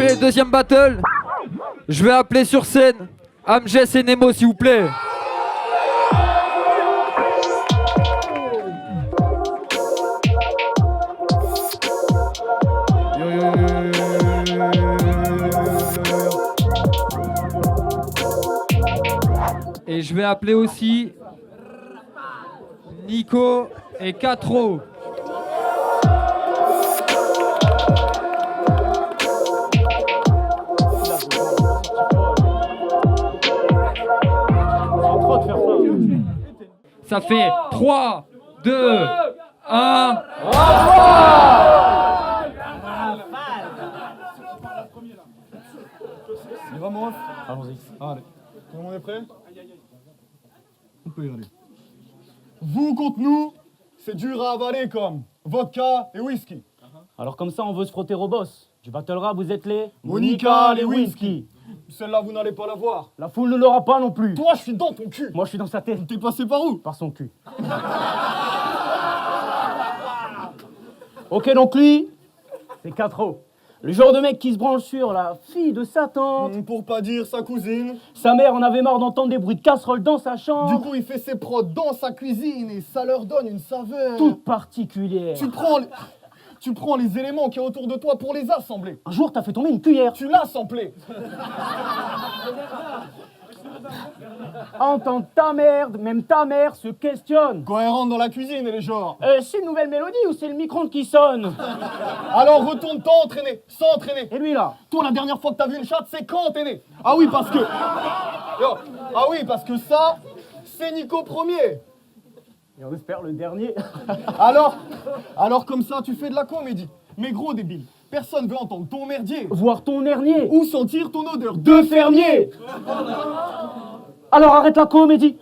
Allez, deuxième battle. Je vais appeler sur scène Amjess et Nemo, s'il vous plaît. Et je vais appeler aussi Nico et Catro. Ça fait 3, 2, 1. Il va mon ref ? Allons-y. Allez. Tout le monde est prêt ? On peut y aller. Vous contre nous, c'est dur à avaler comme vodka et whisky. Alors comme ça, on veut se frotter au boss. Du battle rap, vous êtes les Monica Lewinsky. Celle-là, vous n'allez pas la voir. La foule ne l'aura pas non plus. Toi, je suis dans ton cul. Moi, je suis dans sa tête. T'es passé par où ? Par son cul. Ok, donc lui, c'est Catro. Le genre de mec qui se branle sur la fille de sa tante. Pour pas dire sa cousine. Sa mère en avait marre d'entendre des bruits de casserole dans sa chambre. Du coup, il fait ses prods dans sa cuisine et ça leur donne une saveur toute particulière. Tu prends les éléments qui y a autour de toi pour les assembler. Un jour, t'as fait tomber une cuillère. Tu l'as samplé. Entends ta merde, même ta mère se questionne. Quand elle rentre dans la cuisine, elle est genre... C'est une nouvelle mélodie ou c'est le micro-ondes qui sonne? Alors retourne t'entraîner, sans entraîner. Et lui là? Toi, la dernière fois que t'as vu une chatte, c'est quand t'es né? Ah oui, parce que... ça, c'est Nico premier. Et on espère le dernier. Alors comme ça, tu fais de la comédie. Mais gros débile, personne veut entendre ton merdier. Voir ton hernier. Ou sentir ton odeur de fermier. Alors arrête la comédie.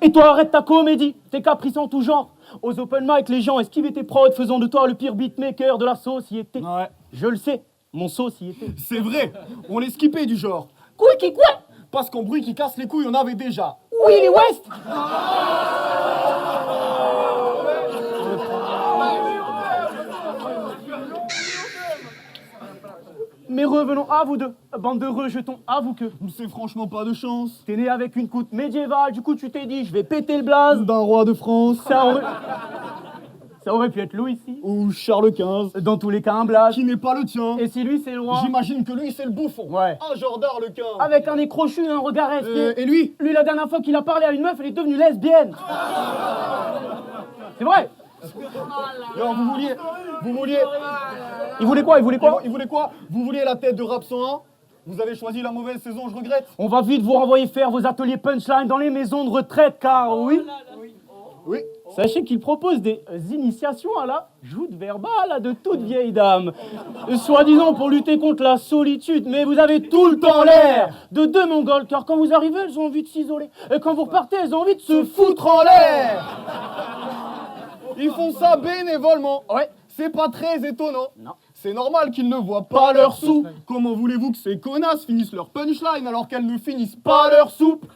Et toi arrête ta comédie. Tes caprices en tout genre. Aux open mic, les gens esquivent tes prods, faisant de toi le pire beatmaker de la société. Ouais. Je le sais, mon société. C'est vrai, on les skippait du genre. Quoi qui quoi? Parce qu'en bruit qui casse les couilles, on avait déjà. Willy West. Mais revenons à vous deux, bande de rejetons, avoue que C'est franchement pas de chance. t'es né avec une coute médiévale, du coup tu t'es dit je vais péter le blaze. D'un roi de France. Ça aurait pu être Louis ici. Ou Charles XV. Dans tous les cas un blaze. Qui n'est pas le tien. Et si lui c'est le roi? J'imagine que lui c'est le bouffon. Ouais. Un genre d'Arlequin. Avec un nez crochu, un regard espié. Et lui? Lui la dernière fois qu'il a parlé à une meuf, elle est devenue lesbienne. C'est vrai. Non, vous vouliez... Il voulait quoi? Il voulait quoi? Vous vouliez la tête de Rap 101? Vous avez choisi la mauvaise saison, je regrette. On va vite vous renvoyer faire vos ateliers punchline dans les maisons de retraite, car oui. Oui. Sachez qu'il propose des initiations à la joute verbale de toute vieille dame. Soi-disant pour lutter contre la solitude, mais vous avez tout le temps l'air de deux mongols, car quand vous arrivez, elles ont envie de s'isoler. Et quand vous repartez, elles ont envie de se foutre en l'air. Ils font ça bénévolement. Ouais. C'est pas très étonnant. Non. C'est normal qu'ils ne voient pas leur soupe. Comment voulez-vous que ces connasses finissent leur punchline alors qu'elles ne finissent pas leur soupe?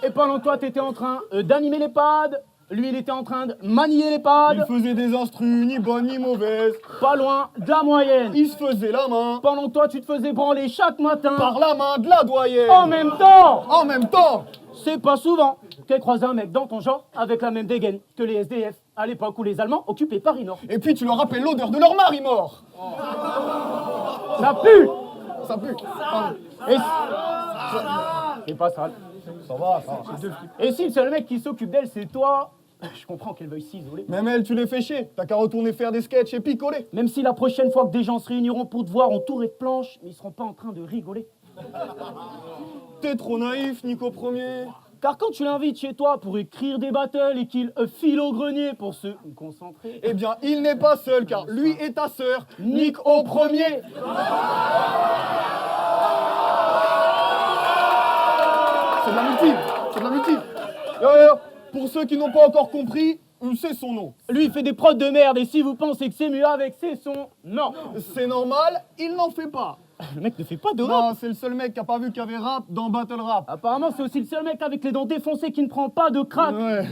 Et pendant que toi, t'étais en train d'animer les pads, lui, il était en train de manier les pads. Il faisait des instrus, ni bonnes ni mauvaises. Pas loin de la moyenne. Il se faisait la main. Pendant que toi, tu te faisais branler chaque matin. Par la main de la doyenne. En même temps. En même temps. C'est pas souvent qu'elle croise un mec dans ton genre avec la même dégaine que les SDF à l'époque où les Allemands occupaient Paris-Nord. Et puis tu leur rappelles l'odeur de leur mari mort. Ça pue. Ça pue. Et c'est pas sale. Ça va. Et si le seul mec qui s'occupe d'elle, c'est toi, je comprends qu'elle veuille s'isoler. Même elle, tu les fais chier. T'as qu'à retourner faire des sketchs et picoler. Même si la prochaine fois que des gens se réuniront pour te voir entouré de planches, mais ils seront pas en train de rigoler. T'es trop naïf, Nico Premier. Car quand tu l'invites chez toi pour écrire des battles et qu'il file au grenier pour se concentrer... Eh bien, il n'est pas seul, car lui et ta sœur niquent au premier. C'est de la multi. Pour ceux qui n'ont pas encore compris, c'est son nom. Lui, il fait des prods de merde, et si vous pensez que c'est mieux avec ses sons, non. C'est normal, il n'en fait pas. Le mec ne fait pas de rap. Non, c'est le seul mec qui a pas vu qu'il y avait rap dans Battle Rap. Apparemment, c'est aussi le seul mec avec les dents défoncées qui ne prend pas de crack. Ouais.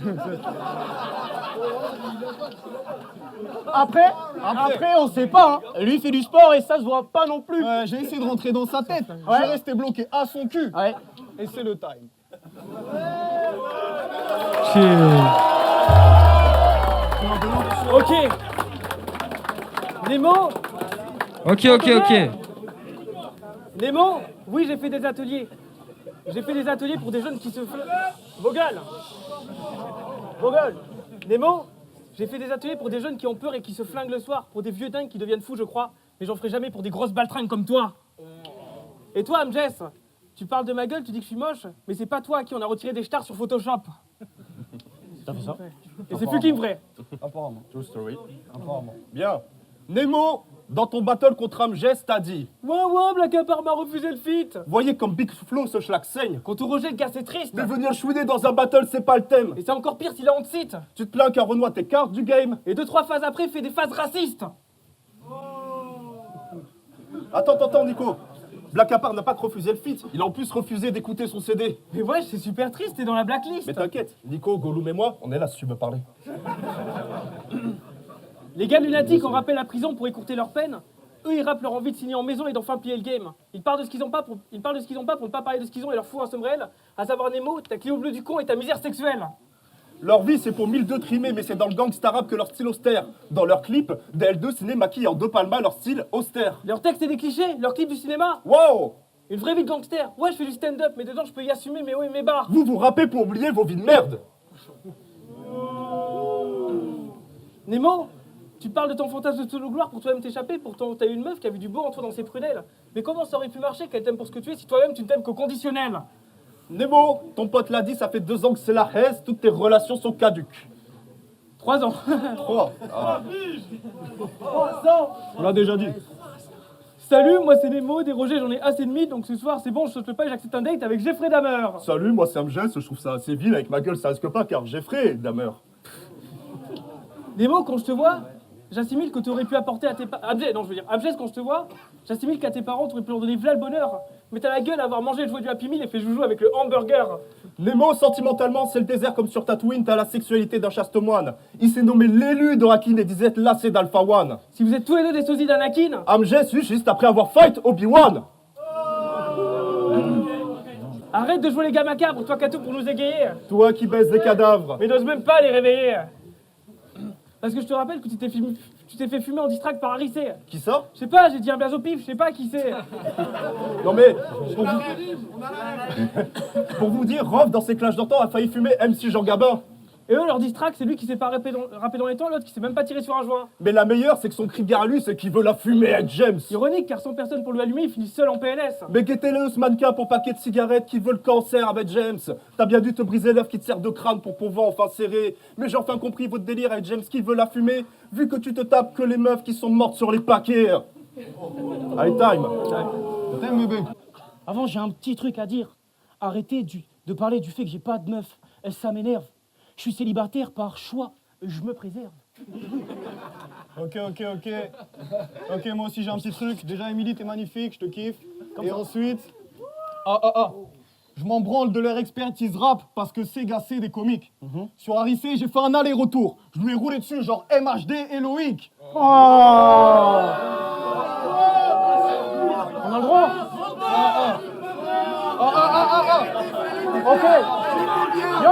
Après, on sait pas. Hein. Lui, il fait du sport et ça se voit pas non plus. Ouais, j'ai essayé de rentrer dans sa tête. Ouais. Je suis resté bloqué à son cul. Ouais. Et c'est le time. Ok. Nemo, Ok. Nemo, oui, j'ai fait des ateliers. J'ai fait des ateliers pour des jeunes qui se... Vos gueules. Nemo, j'ai fait des ateliers pour des jeunes qui ont peur et qui se flinguent le soir. Pour des vieux dingues qui deviennent fous, je crois. Mais j'en ferai jamais pour des grosses baltringues comme toi. Et toi, Amjess, tu parles de ma gueule, tu dis que je suis moche, mais c'est pas toi à qui on a retiré des stars sur Photoshop. T'as fait ça? Et c'est fucking vrai. Apparemment. True story. Apparemment. Bien. Nemo, dans ton battle contre Amjess, t'as dit Ouais, Black Apart m'a refusé le feat. voyez comme Big Flo ce schlag saigne. Quand on rejette, gars, c'est triste. Mais venir chouiner dans un battle, c'est pas le thème. Et c'est encore pire s'il a honte site. Tu te plains qu'un Renoir t'écarte du game. Et 2-3 phases après, fait des phases racistes. Attends, Nico. Black Apart n'a pas que refusé le feat, il a en plus refusé d'écouter son CD. Mais ouais, c'est super triste, t'es dans la blacklist. Mais t'inquiète, Nico, Gollum et moi, on est là si tu veux parler. Les gars lunatiques ont rappelé la prison pour écourter leur peine. Eux, ils rappent leur envie de signer en maison et d'enfin plier le game. Ils parlent de ce qu'ils ont pas pour ne pas parler de ce qu'ils ont et leur foutent un sombrel. À savoir Nemo, ta clé au bleu du con et ta misère sexuelle. Leur vie, c'est pour 1002 trimés, mais c'est dans le gangsta rap que leur style austère. Dans leurs clips, DL2 ciné maquille en deux palmas leur style austère. Leurs textes, c'est des clichés, leurs clips du cinéma. Wow! Une vraie vie de gangster. Ouais, je fais du stand-up, mais dedans, je peux y assumer mes hauts et mes bas. Vous vous rappez pour oublier vos vies de merde. Nemo, tu parles de ton fantasme de solo gloire pour toi-même t'échapper, pourtant t'as eu une meuf qui a vu du beau en toi dans ses prunelles. Mais comment ça aurait pu marcher qu'elle t'aime pour ce que tu es si toi-même tu ne t'aimes qu'au conditionnel? Nemo, ton pote l'a dit, ça fait 2 ans que c'est la haise, toutes tes relations sont caduques. 3 ans. 3. 3 ans. On l'a déjà dit. Salut, moi c'est Nemo, des Rogers, j'en ai assez de mythes, donc ce soir c'est bon, je saute le pas et j'accepte un date avec Jeffrey Dahmer. Salut, moi c'est Amjess, je trouve ça assez vil, avec ma gueule ça risque pas car Jeffrey Dahmer. Nemo, quand je te vois, j'assimile que tu aurais pu apporter à tes parents... Amjess, quand je te vois, j'assimile qu'à tes parents, tu aurais pu leur donner v'là le bonheur. Mais t'as la gueule à avoir mangé le jouet du Happy Meal et fait joujou avec le hamburger. Nemo, sentimentalement, c'est le désert comme sur Tatooine, t'as la sexualité d'un chaste moine. Il s'est nommé l'élu de Rakin et disait lassé d'Alpha One. Si vous êtes tous les deux des sosies d'Anakin, Amjess, juste après avoir fight Obi-Wan. arrête de jouer les gars macabres, toi Kato pour nous égayer. Toi qui baises des cadavres. Mais n'ose même pas les réveiller. Parce que je te rappelle que tu t'es fait fumer en distract par Harissé. Qui ça? Je sais pas, j'ai dit un blaze au pif, je sais pas qui c'est. Non mais, pour vous dire, Rof dans ses clashs d'antan a failli fumer MC Jean Gabin. Et eux, leur distract, c'est lui qui s'est pas rappé dans les temps, l'autre qui s'est même pas tiré sur un joint. Mais la meilleure, c'est que son cri de gare à lui, c'est qu'il veut la fumer avec James. Ironique, car sans personne pour lui allumer, il finit seul en PLS. Mais guettez-le, ce mannequin pour paquet de cigarettes qui veut le cancer avec James. T'as bien dû te briser l'œuf qui te sert de crâne pour pouvoir enfin serrer. Mais j'ai enfin compris votre délire avec James qui veut la fumer, vu que tu te tapes que les meufs qui sont mortes sur les paquets. Allez, time. T'aimes, bébé. Avant, j'ai un petit truc à dire. Arrêtez de parler du fait que j'ai pas de meuf. Ça m'énerve. Je suis célibataire par choix. Je me préserve. Ok, moi aussi j'ai un petit truc. Déjà, Émilie, t'es magnifique, je te kiffe. Et ensuite... Je m'en branle de leur expertise rap parce que ces gars, c'est des comiques. Sur Harissé, j'ai fait un aller-retour. Je lui ai roulé dessus genre MHD et Loïc. On a le droit. Ok. Yo.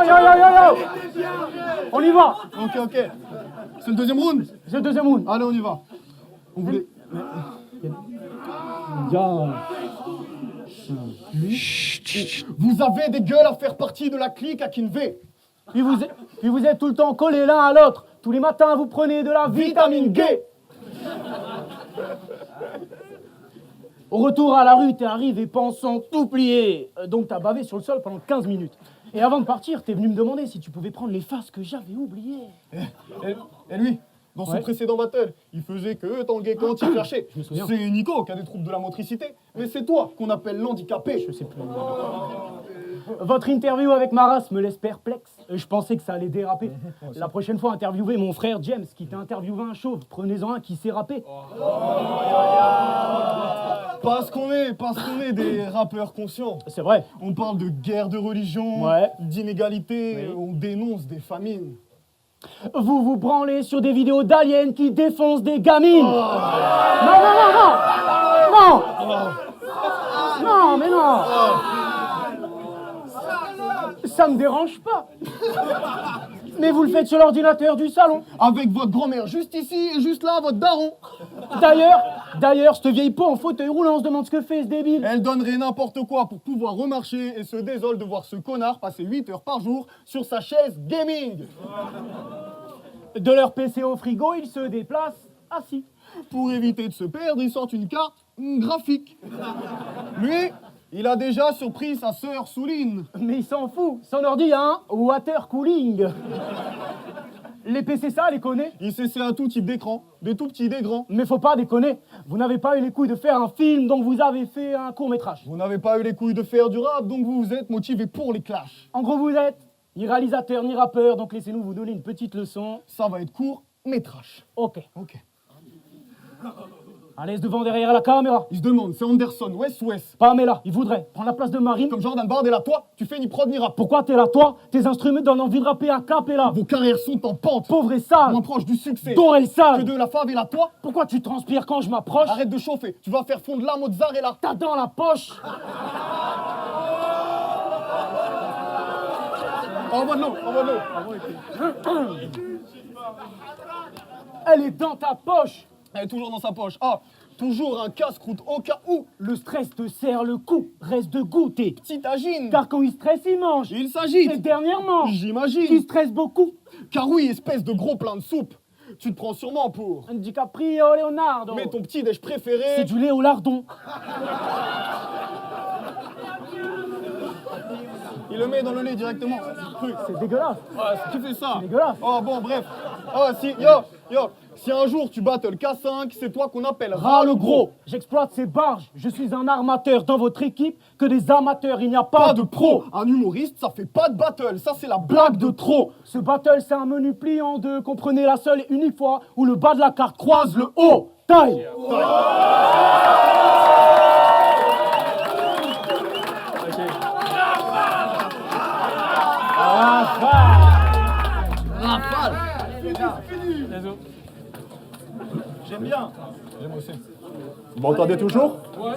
On y va. Ok. C'est le deuxième round? C'est le deuxième round. Allez, on y va. On voulait... Vous avez des gueules à faire partie de la clique à Kinvey. Puis vous êtes tout le temps collés l'un à l'autre. Tous les matins, vous prenez de la vitamine G. Au retour à la rue, t'es arrivé pensant tout plier. Donc t'as bavé sur le sol pendant 15 minutes. Et avant de partir, t'es venu me demander si tu pouvais prendre les faces que j'avais oubliées. Et lui, dans son Ouais. précédent battle, il faisait que tanguer quand il cherchait. Je me souviens. C'est Nico qui a des troubles de la motricité, mais c'est toi qu'on appelle l'handicapé. Je sais plus. Votre interview avec Maras me laisse perplexe. Je pensais que ça allait déraper. La prochaine fois, interviewez mon frère James, qui t'a interviewé un chauve. Prenez-en un qui s'est râpé. Parce qu'on est des rappeurs conscients. C'est vrai. On parle de guerre de religion, Ouais. d'inégalité, Oui. on dénonce des famines. Vous vous branlez sur des vidéos d'aliens qui défoncent des gamines. Non, non, non, non. Non. Non, mais non. Ça me dérange pas. Mais vous le faites sur l'ordinateur du salon. Avec votre grand-mère juste ici et juste là, votre daron. D'ailleurs, cette vieille peau en fauteuil roulant, on se demande ce que fait ce débile. Elle donnerait n'importe quoi pour pouvoir remarcher et se désole de voir ce connard passer 8 heures par jour sur sa chaise gaming. De leur PC au frigo, ils se déplacent assis. Pour éviter de se perdre, ils sortent une carte graphique. Lui, il a déjà surpris sa sœur Souline. Mais il s'en fout. Son ordi a un water cooling. Les PC, ça, les connaît. Il sait à tout type d'écran, des tout petits, des grands. Mais faut pas déconner. Vous n'avez pas eu les couilles de faire un film, donc vous avez fait un court-métrage. Vous n'avez pas eu les couilles de faire du rap, donc vous vous êtes motivé pour les clashs. En gros, vous êtes ni réalisateur ni rappeur, donc laissez-nous vous donner une petite leçon. Ça va être court, mais trash. Ok. Ok. À l'aise devant derrière la caméra. Il se demande, c'est Anderson, West ou West? Pamela, il voudrait prendre la place de Marine. Comme Jordan Bardella, toi, tu fais ni prod ni rap. Pourquoi t'es là, toi? Tes instruments donnent envie de rapper à cappella. Vos carrières sont en pente. Pauvre et sale. Moins proche du succès Dont elle que sale. de la favela, toi. Pourquoi tu transpires quand je m'approche? Arrête de chauffer, tu vas faire fondre la mozzarella. T'as dans la poche. Envoie de l'eau, envoie de l'eau. Elle est dans ta poche. Elle est toujours dans sa poche. Ah, toujours un casse-croûte au cas où. Le stress te serre le cou. Reste de goûter. T'imagines. Car quand il stresse, il mange. Il Et s'agit. dernièrement, qui J'imagine. stresse beaucoup. Car oui, espèce de gros plein de soupe. Tu te prends sûrement pour. DiCaprio, Leonardo. Mais ton petit déj préféré. C'est du Léolardon. Il le met dans le lait directement. C'est dégueulasse. Qui fait ça? Dégueulasse. Oh bon, bref. Oh, si un jour tu battles K5, c'est toi qu'on appelle Ras le gros. J'exploite ces barges. Je suis un armateur dans votre équipe. Que des amateurs, il n'y a pas de pro. Un humoriste, ça fait pas de battle. Ça, c'est la blague de trop. Ce battle, c'est un menu plié en deux. Comprenez la seule et unique fois où le bas de la carte croise le haut. Taille. J'aime bien. Vous m'entendez toujours? Ouais.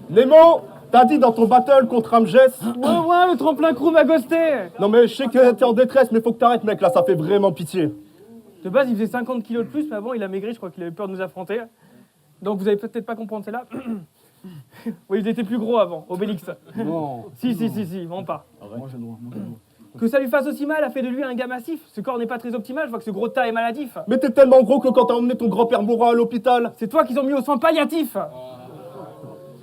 Nemo, t'as dit dans ton battle contre Amges. Ouais, le tremplin crew m'a ghosté. Non mais je sais que t'es en détresse, mais faut que t'arrêtes mec, là ça fait vraiment pitié. De base, il faisait 50 kilos de plus, mais avant, il a maigri, je crois qu'il avait peur de nous affronter. Donc vous allez peut-être pas comprendre, c'est là. Oui, il était plus gros avant, Obélix. Non. Si, vraiment pas. Que ça lui fasse aussi mal a fait de lui un gars massif. Ce corps n'est pas très optimal, je vois que ce gros tas est maladif. Mais t'es tellement gros que quand t'as emmené ton grand-père mourant à l'hôpital. C'est toi qu'ils ont mis aux soins palliatifs.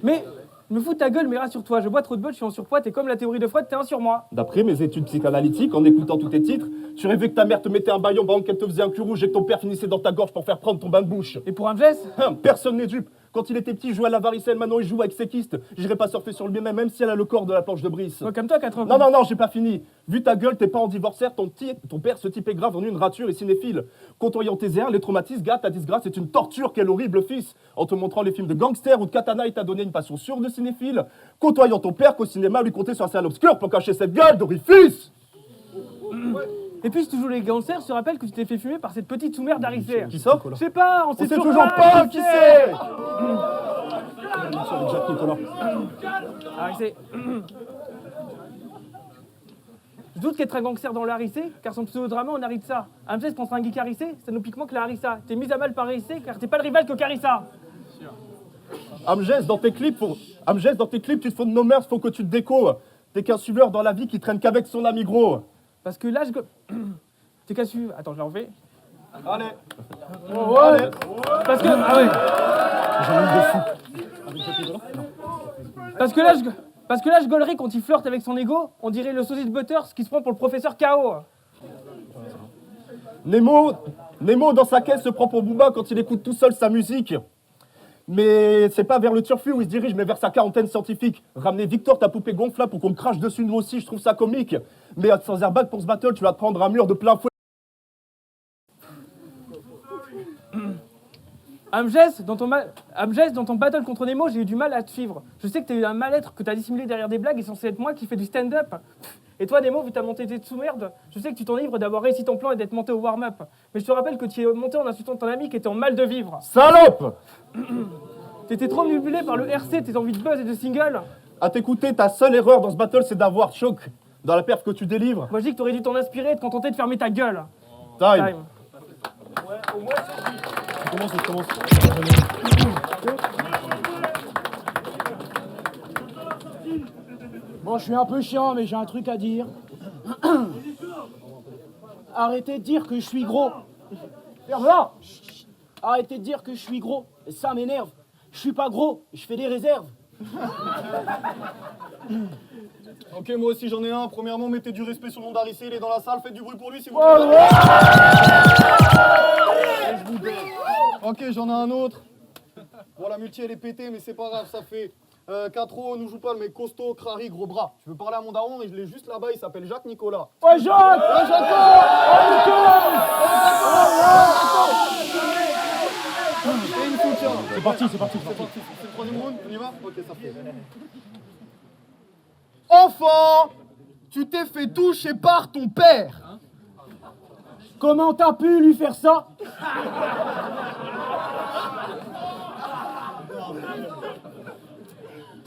Mais, me fous de ta gueule, mais rassure-toi, je bois trop de bol, je suis en surpoids, t'es comme la théorie de Freud, t'es un sur moi. D'après mes études psychanalytiques, en écoutant tous tes titres, tu rêvais que ta mère te mettait un baillon pendant qu'elle te faisait un cul rouge et que ton père finissait dans ta gorge pour faire prendre ton bain de bouche. Et pour un geste, Personne n'est dupe. Quand il était petit, il jouait à la varicelle, maintenant il joue avec ses kystes. J'irai pas surfer sur lui même si elle a le corps de la planche de Brice. comme toi, 80. Non, j'ai pas fini. Vu ta gueule, t'es pas en divorceur, ton père se type est grave en une rature et cinéphile. Côtoyant tes airs, les traumatismes, gars, ta disgrâce, c'est une torture, quel horrible fils. En te montrant les films de gangsters ou de katana, il t'a donné une passion sûre de cinéphile. Côtoyant ton père qu'au cinéma, lui comptait sur un salle obscure pour cacher cette gueule d'orifice. Et puis, si tu joues les gangsters, je te rappelle que tu t'es fait fumer par cette petite sous-mère d'Arissé. Qui ça? Je sais pas, on sait sait toujours pas qui c'est. Arissé. Je doute qu'être un gangster dans l'Arissé, car son pseudo-drama, on arrive ça. Amges contre un geek Arissé, ça nous pique moins que la Harissa. T'es mis à mal par Arissé, car t'es pas le rival que Carissa. Amges, dans tes clips, tu te fous de nos mœurs, faut que tu te déco. T'es qu'un suiveur dans la vie qui traîne qu'avec son ami gros. Parce que là, je... T'es qu'à suivre... Attends, je l'en refais. Allez. Allez. Parce que... Ah ouais. Parce que là, je gaulerai quand il flirte avec son ego. On dirait le sosie de Butters qui se prend pour le professeur K.O. Nemo, dans sa caisse, se prend pour Booba quand il écoute tout seul sa musique. Mais c'est pas vers le turfu où il se dirige, mais vers sa quarantaine scientifique. Ramener Victor, ta poupée gonflable, pour qu'on me crache dessus nous aussi, je trouve ça comique. Mais sans airbag pour ce battle, tu vas te prendre un mur de plein fouet. Amjess, dans ton battle contre Nemo, j'ai eu du mal à te suivre. Je sais que t'as eu un mal-être que t'as dissimulé derrière des blagues et censé être moi qui fais du stand-up. Et toi, Nemo, vu ta montée de sous-merde, je sais que tu t'enivres d'avoir réussi ton plan et d'être monté au warm-up. Mais je te rappelle que tu es monté en insultant ton ami qui était en mal de vivre. Salope! T'étais trop manipulé par le RC, tes envies de buzz et de single. À t'écouter, ta seule erreur dans ce battle, c'est d'avoir choc dans la perf que tu délivres. Moi, je dis que t'aurais dû t'en inspirer et te contenter de fermer ta gueule. Time. Je commence. Bon, je suis un peu chiant, mais j'ai un truc à dire. Arrêtez de dire que je suis gros. Ferme-la. Arrêtez de dire que je suis gros. Ça m'énerve. Je suis pas gros, je fais des réserves. Ok, moi aussi j'en ai un. Premièrement, mettez du respect sur le nom d'Arissé, il est dans la salle, faites du bruit pour lui s'il vous plaît. Je vous baise. Ok, j'en ai un autre. Bon, la multi elle est pétée, mais c'est pas grave, ça fait 4-0, nous joue pas le mec costaud, crari, gros bras. Je veux parler à mon daron et je l'ai juste là-bas, il s'appelle Jacques Nicolas. Ouais, Jacques. Ouais, Jaco. Et il soutient. C'est parti. C'est le troisième round, on y va? Ok, ça fait. Enfant, tu t'es fait toucher par ton père. Comment t'as pu lui faire ça?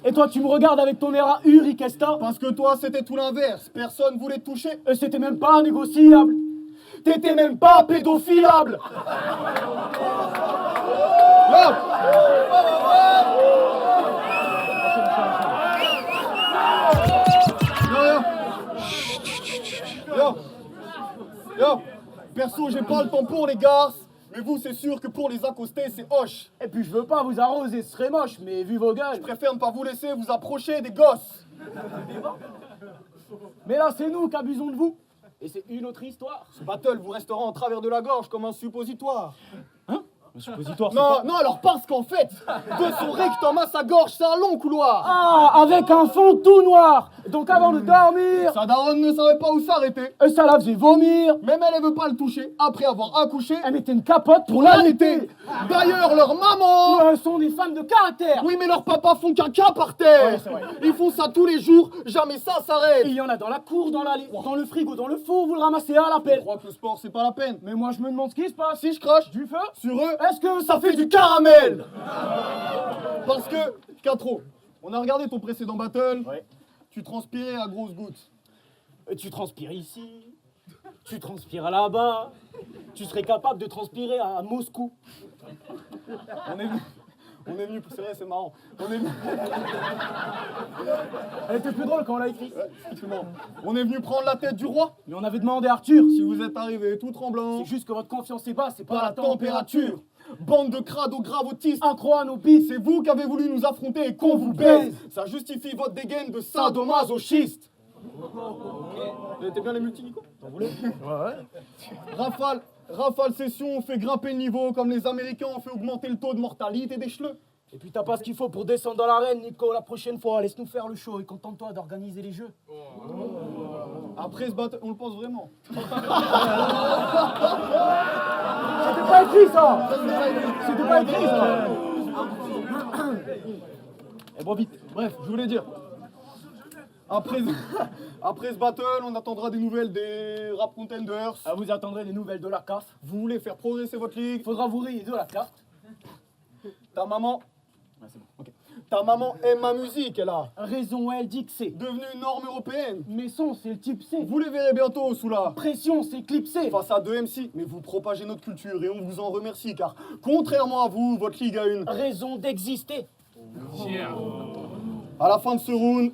Et toi, tu me regardes avec ton air à Urikesta? Parce que toi, c'était tout l'inverse. Personne voulait te toucher. C'était même pas négociable. T'étais même pas pédophilable. Là. Yo. Perso, j'ai pas le temps pour les garces. Mais vous, c'est sûr que pour les accoster, c'est hoche. Et puis je veux pas vous arroser, ce serait moche, mais vu vos Je gueules. préfère ne pas vous laisser vous approcher des gosses. Mais là, c'est nous qui abusons de vous. Et c'est une autre histoire. Ce battle vous restera en travers de la gorge comme un suppositoire. Un suppositoire, Non, alors parce qu'en fait, de son rectum à sa gorge, c'est un long couloir. Ah, avec un fond tout noir. Donc avant de dormir, Sa daronne ne savait pas où s'arrêter. ça la faisait vomir. Même elle veut pas le toucher après avoir accouché. Elle mettait une capote pour l'allaiter. D'ailleurs, leur maman. Elles sont des femmes de caractère. Oui, mais leurs papas font caca par terre. Ouais, c'est vrai. Ils font ça tous les jours, jamais ça s'arrête. Il y en a dans la cour, dans l'allée, dans le frigo, dans le four, vous le ramassez à Je l'appel. crois que le sport, c'est pas la peine. Mais moi, je me demande ce qui se passe. Si je crache Du feu? sur eux, Est-ce que ça fait du caramel. Parce que, 4 on a regardé ton précédent battle. Ouais. Tu transpirais à grosses gouttes. Tu transpires ici, tu transpires là-bas, tu serais capable de transpirer à Moscou. On est venu, c'est vrai, c'est marrant. On est venu, Elle était plus drôle quand on l'a écrit. c'est marrant. On est venu prendre la tête du roi. Mais on avait demandé à Arthur. Si vous êtes arrivé tout tremblant, C'est juste que votre confiance est basse, c'est pas pas la température. Bande de crado gravotistes. Accro à nos bites. C'est vous qui avez voulu nous affronter et qu'on vous baise. Ça justifie votre dégaine de sadomasochiste. T'es bien les multi, Nico? T'en voulais? Ouais. Rafale session, on fait grimper le niveau. Comme les Américains, on fait augmenter le taux de mortalité des chleux. Et puis t'as pas ce qu'il faut pour descendre dans l'arène, Nico. La prochaine fois, laisse-nous faire le show et contente-toi d'organiser les jeux. Après ce battle, on le pense vraiment. C'était pas écrit ça. C'était pas écrit ça. Et bon, vite. Bref, je voulais dire. Après ce battle, on attendra des nouvelles des rap contenders. Ah, vous attendrez des nouvelles de la CAF. Vous voulez faire progresser votre ligue. Faudra vous rayer de la carte. Ta maman. Ouais, c'est bon. Ok. Ta maman aime ma musique, elle a Raison, elle dit que c'est. devenu une norme européenne. Mais son, c'est le type C. Vous les verrez bientôt sous la Pression, c'est clipsé. face à 2 MC, mais vous propagez notre culture et on vous en remercie car contrairement à vous, votre ligue a une. Raison d'exister. À la fin de ce round,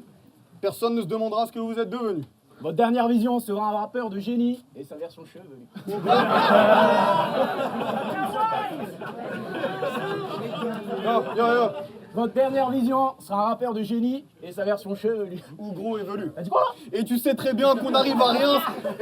personne ne se demandera ce que vous êtes devenu. Votre dernière vision sera un rappeur de génie et sa version cheveux. Yo, Votre dernière vision sera un rappeur de génie et sa version chevelu. Ou gros et velu. T'as dit quoi là? Et tu sais très bien qu'on n'arrive à rien.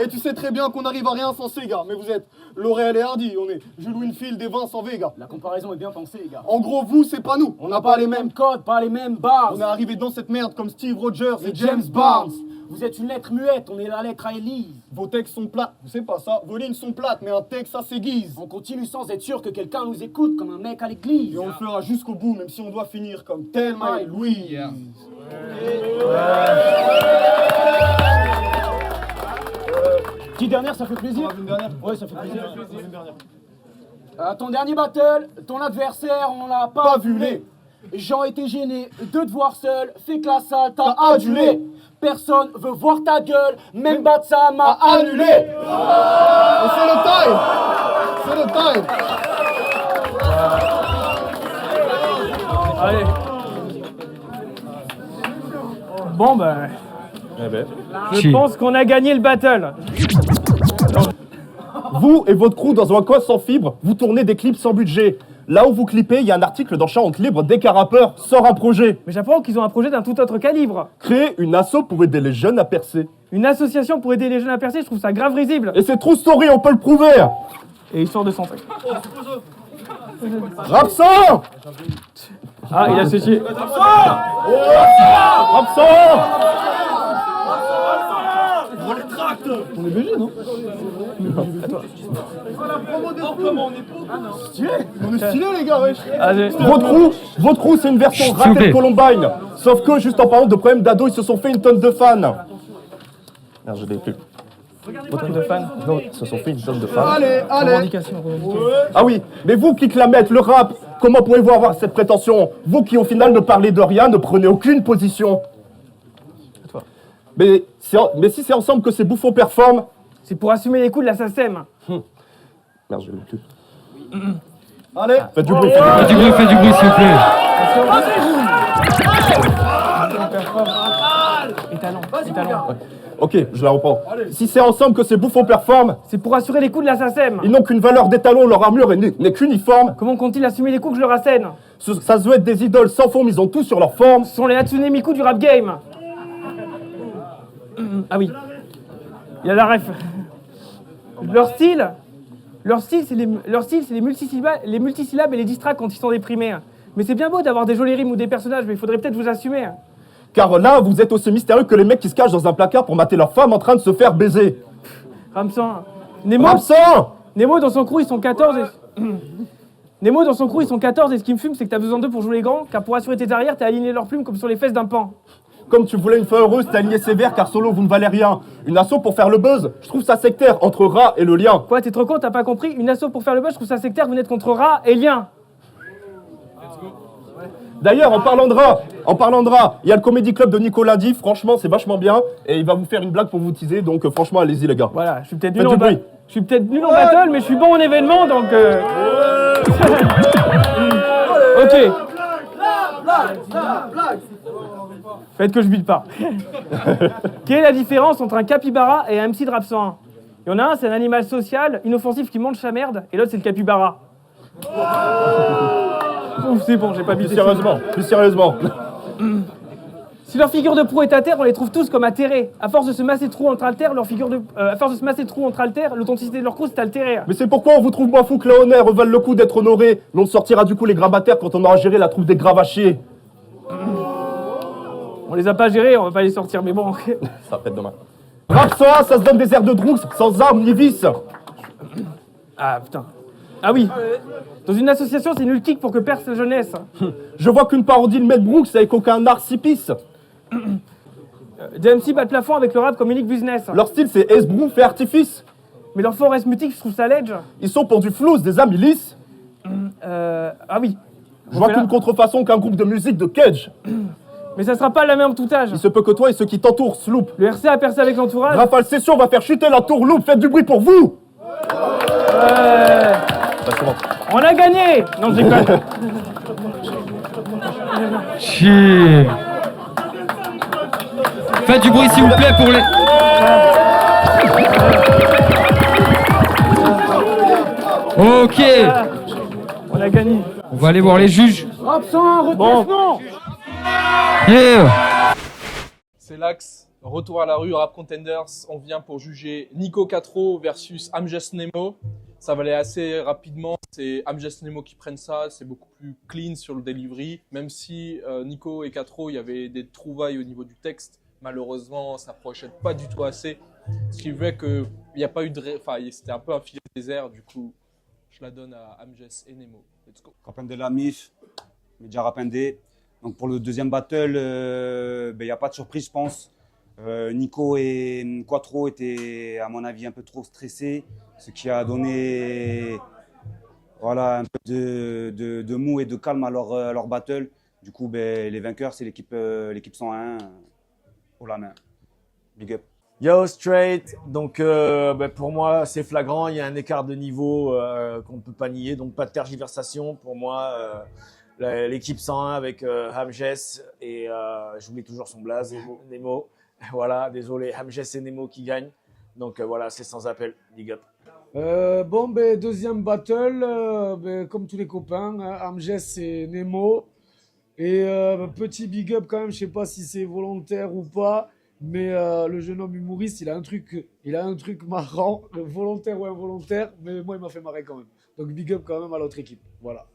Et tu sais très bien qu'on n'arrive à rien sans ces gars. Mais vous êtes Laurel et Hardy, on est Jules Winfield et Vincent Vega. La comparaison est bien pensée, les gars. En gros, vous, c'est pas nous. On n'a pas les mêmes. codes, pas les mêmes bases. On est arrivé dans cette merde comme Steve Rogers Et et James Barnes. Vous êtes une lettre muette, on est la lettre à Élise. Vos textes sont plates. Vous savez pas ça. Vos lignes sont plates, mais un texte, ça s'aiguise. On continue sans être sûr que quelqu'un nous écoute comme un mec à l'église. Et on le fera jusqu'au bout, même si on doit finir comme Thelma et Louise. Petite dernière, ça fait plaisir. Une dernière. Ouais, ça fait plaisir. Une dernière. Ton dernier battle, ton adversaire, on l'a pas vu. Jean était gêné de te voir seul, fait que la salle t'a adulé. Personne veut voir ta gueule, même Batsa m'a annulé. Et c'est le time. C'est le time. Allez. Bon, ben. Je pense qu'on a gagné le battle. Vous et votre crew dans un coin sans fibre, vous tournez des clips sans budget. Là où vous clippez, il y a un article dans Chante Libre dès qu'un rappeur sort un projet. Mais j'apprends qu'ils ont un projet d'un tout autre calibre. Créer une asso pour aider les jeunes à percer. Une association pour aider les jeunes à percer, je trouve ça grave risible. Et c'est true story, on peut le prouver. Et histoire de santé. Rapsan! Ah, il a séché. Rapsan! On est stylé, les gars, wesh. Allez. Votre crew, c'est une version ratée de Columbine. Sauf que, juste en parlant de problèmes d'ado, ils se sont fait une tonne de fans. Merde, je l'ai plus. Autant de fans. Non, ils se sont fait une tonne de fans. Allez, allez. Revendication. Ah oui, mais vous qui clamez le rap, comment pouvez-vous avoir cette prétention? Vous qui au final ne parlez de rien, ne prenez aucune position. Mais si c'est ensemble que ces bouffons performent... C'est pour assumer les coups de la SACEM. Merde, je l'ai plus. Allez. Faites du bruit, Faites du bruit, s'il vous plaît. Et talent. Ok, je la reprends. Si c'est ensemble que ces bouffons performent, C'est pour assurer les coups de la SACEM. ils n'ont qu'une valeur d'étalon, leur armure n'est qu'uniforme. Comment comptent-ils assumer les coups que je leur assène? Ça se veut être des idoles sans forme, ils ont tout sur leur forme. Ce sont les Hatsune Miku du rap game. Ah oui. Il y a la ref. Leur style, c'est les multisyllabes et les distracts quand ils sont déprimés. Mais c'est bien beau d'avoir des jolis rimes ou des personnages, mais il faudrait peut-être vous assumer. Car là, vous êtes aussi mystérieux que les mecs qui se cachent dans un placard pour mater leur femme en train de se faire baiser. Ramsan. Nemo, Rapsan! Nemo dans son crew, ils sont 14 et... Nemo dans son crew, ils sont 14 et ce qui me fume, c'est que t'as besoin d'eux pour jouer les grands, car pour assurer tes arrières, t'as aligné leurs plumes comme sur les fesses d'un pan. Comme tu voulais une fin heureuse, t'as aligné sévère car solo vous ne valez rien. Une asso pour faire le buzz, je trouve ça sectaire entre rat et le lien. Quoi, t'es trop con, t'as pas compris? Une asso pour faire le buzz, je trouve ça sectaire, vous n'êtes contre rat et lien. D'ailleurs, en parlant de rat, il y a le Comedy Club de Nicolas Di, franchement c'est vachement bien. Et il va vous faire une blague pour vous teaser, donc franchement allez-y les gars. Voilà, je suis peut-être Faites nul du en bruit. Je suis peut-être nul en battle, mais je suis bon en événement, donc... Ok. Faites que je bute pas. Quelle est la différence entre un capybara et un MC de rap 101? Il y en a un, c'est un animal social, inoffensif qui mange sa merde, et l'autre, c'est le capybara. Ouf, c'est bon, j'ai pas buté. Plus sérieusement. Si leur figure de proue est à terre, on les trouve tous comme atterrés. À force de se masser trou entre altères, l'authenticité de leur crew s'est altérée. Mais c'est pourquoi on vous trouve moins fou que Léonard, valent le coup d'être honoré. Mais on sortira du coup les grabataires quand on aura géré la troupe des gravachés. On les a pas gérés, on va pas les sortir, mais bon. Ça pète demain. Rap 101, ça se donne des airs de Droox, sans armes ni vis. Ah putain. Ah oui. Dans une association, c'est nul kick pour que perce la jeunesse. Je vois qu'une parodie de Mel Brooks avec aucun narcipice. Des MC battent plafond avec le rap comme unique business. Leur style c'est esbrouf et artifice. Mais leur forest mutique, je trouve ça ledge. Ils sont pour du flouze, des amis lisses. Ah oui. Je vois qu'une contrefaçon qu'un groupe de musique de Cage. Mais ça sera pas la même tout âge. Il se peut que toi et ceux qui t'entourent sloop. Le RC a percé avec l'entourage. Rafale Session va faire chuter la tourloupe, faites du bruit pour vous. On a gagné. Non, je déconne. Chier. Faites du bruit s'il vous plaît pour les... Ok. On a gagné. On va aller voir les juges. Rap 101, redressement. Yeah. C'est l'axe retour à la rue Rap Contenders. On vient pour juger Nico Quattro versus Amges Nemo. Ça va aller assez rapidement. C'est Amges Nemo qui prennent ça. C'est beaucoup plus clean sur le delivery. Même si Nico et Quattro, il y avait des trouvailles au niveau du texte. Malheureusement, ça ne projette pas du tout assez. Ce qui fait qu'il n'y a pas eu de... Enfin, c'était un peu un filet désert. Du coup, je la donne à Amges et Nemo. Let's go. Rapende la MIF, Média Rapende. Donc pour le deuxième battle, il n'y a pas de surprise, je pense. Nico et Quattro étaient, à mon avis, un peu trop stressés, ce qui a donné voilà, un peu de mou et de calme à leur battle. Du coup, les vainqueurs, c'est l'équipe 101 pour la main. Big up. Yo, straight. Donc, pour moi, c'est flagrant. Il y a un écart de niveau qu'on ne peut pas nier. Donc, pas de tergiversation. Pour moi, l'équipe 101 avec Hamges et j'oublie toujours son blaze, Nemo. Voilà, désolé, Hamges et Nemo qui gagnent. Donc, voilà, c'est sans appel. Big up. Deuxième battle, comme tous les copains, Hamges et Nemo. Et petit big up quand même, je sais pas si c'est volontaire ou pas. Mais le jeune homme humoriste, il a un truc marrant, volontaire ou involontaire, mais moi il m'a fait marrer quand même. Donc big up quand même à l'autre équipe. Voilà.